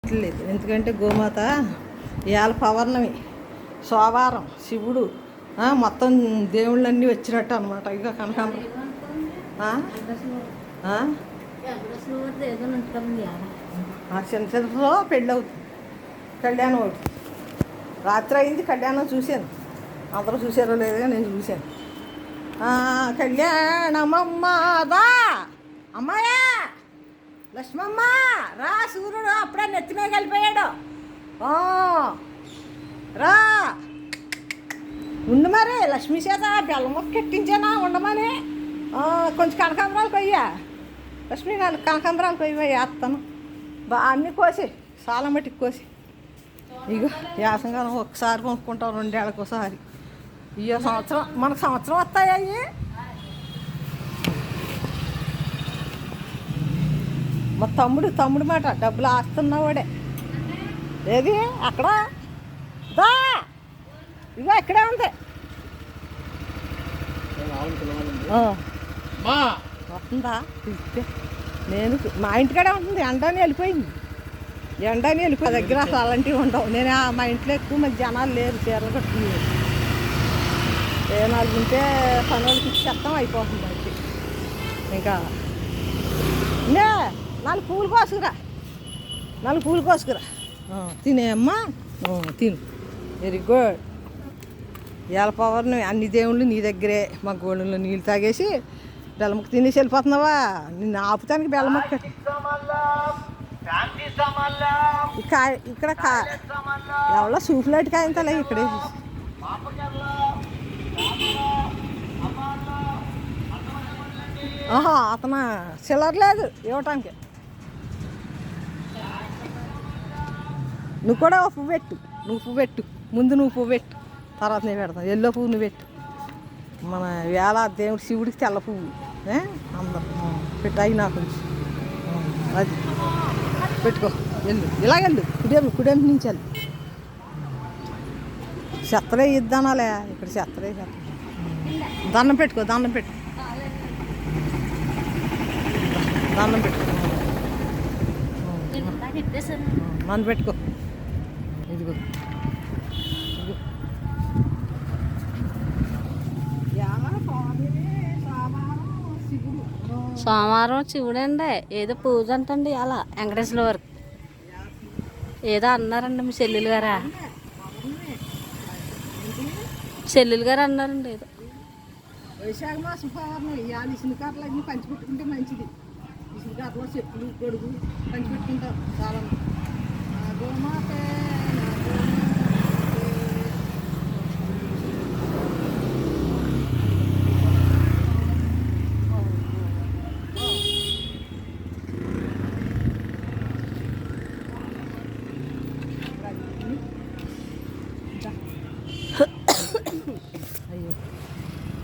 పెట్టలేదు, ఎందుకంటే గోమాత ఇవాళ పౌర్ణమి, సోమవారం, శివుడు మొత్తం దేవుళ్ళన్నీ వచ్చినట్టు అనమాట. ఇక కనకాంబరం చిన్న చిన్నలో పెళ్ళి అవుతుంది, కళ్యాణం అవుతుంది. రాత్రి అయింది, కళ్యాణం చూశాను. అందరూ చూసారో లేదో నేను చూశాను. కళ్యాణమమ్మదా అమ్మాయా లక్ష్మమ్మ రా, సూర్యుడు అప్పుడే నెత్తిమే కలిపోయాడు, రా ఉండు. మరి లక్ష్మీ చేత బెల్లం మొక్క ఎట్టించానా ఉండమని. కొంచెం కనకాంబరాలు కొయ్యా లక్ష్మీ, నాలుగు కనకాంబరాలు కొయ్యి వేస్తాను. అన్నీ కోసి చాలా మట్టికి కోసి. ఇగో యాసంగా ఒకసారి కొనుక్కుంటాం, 2 ఏళ్ళకి ఒకసారి. ఇక సంవత్సరం మనకు సంవత్సరం వస్తాయి అవి. మా తమ్ముడు మాట డబ్బులు ఆస్తున్నావాడే. ఏది అక్కడ దా, ఇగో ఇక్కడే ఉంది. వస్తుందా పిలిస్తే? నేను మా ఇంటికాడే ఉంటుంది. ఎండని వెళ్ళిపోయింది, ఎండని వెళ్ళిపోయి దగ్గర అసలు అలాంటివి ఉండవు. నేను మా ఇంట్లో ఎక్కువ మంది జనాలు లేరు, చీరలు కట్టుకుని. ఏ 4 ఉంటే పనులకి ఇచ్చేస్తాం, అయిపోతుంది. అయితే ఇంకా 4 పూలు కోసుకురా, 4 పూలు కోసుకురా. తినేమ్మా, తిను. Very good. ఇవాళ పౌర్ణమి, అన్ని దేవుళ్ళు నీ దగ్గరే. మా గోళ్ళలో నీళ్ళు తాగేసి బెల్లముక్క తినేసి వెళ్ళిపోతున్నావా? నిన్ను ఆపుతానికి బెల్లముక్క. ఇక్కడ ఎవరో సూఫ్లైట్ కాయంతలే ఇక్కడే. అతను చిల్లర లేదు ఇవ్వటానికి. నువ్వు కూడా ఒక పువ్వు పెట్టు, పువ్వు పెట్టు ముందు. నువ్వు పువ్వు పెట్టు, తర్వాత నేను పెడతాను. ఎల్లో పువ్వు నువ్వు పెట్టు. మన వేళ దేవుడు శివుడికి తెల్ల పువ్వు అందరు పెట్టు. అయి నాకు అది పెట్టుకో. ఇలాగెళ్ళు, కుడేంపు నుంచి వెళ్ళు. చెత్తలే ఇద్దానాలే, ఇక్కడ చెత్తలే. దండం పెట్టుకో, దండం పెట్టు, దండం పెట్టుకో. మన పెట్టుకో. ఇదిగో సోమవారం శివుడండి, ఏదో పూజ అంటండి అలా వెంకటేశ్వర వారికి. ఏదో అన్నారండి మీ చెల్లెలు గారా, చెల్లెలు గారు అన్నారండి ఏదో. వైశాఖ మాసం పౌర్ణమి. ఇవాళ ఇసుకట్లు అన్నీ పంచిపెట్టుకుంటే మంచిది. ఇసుకట్లో చెప్పులు, గొడుగు పంచిపెట్టుకుంటారు చాలా.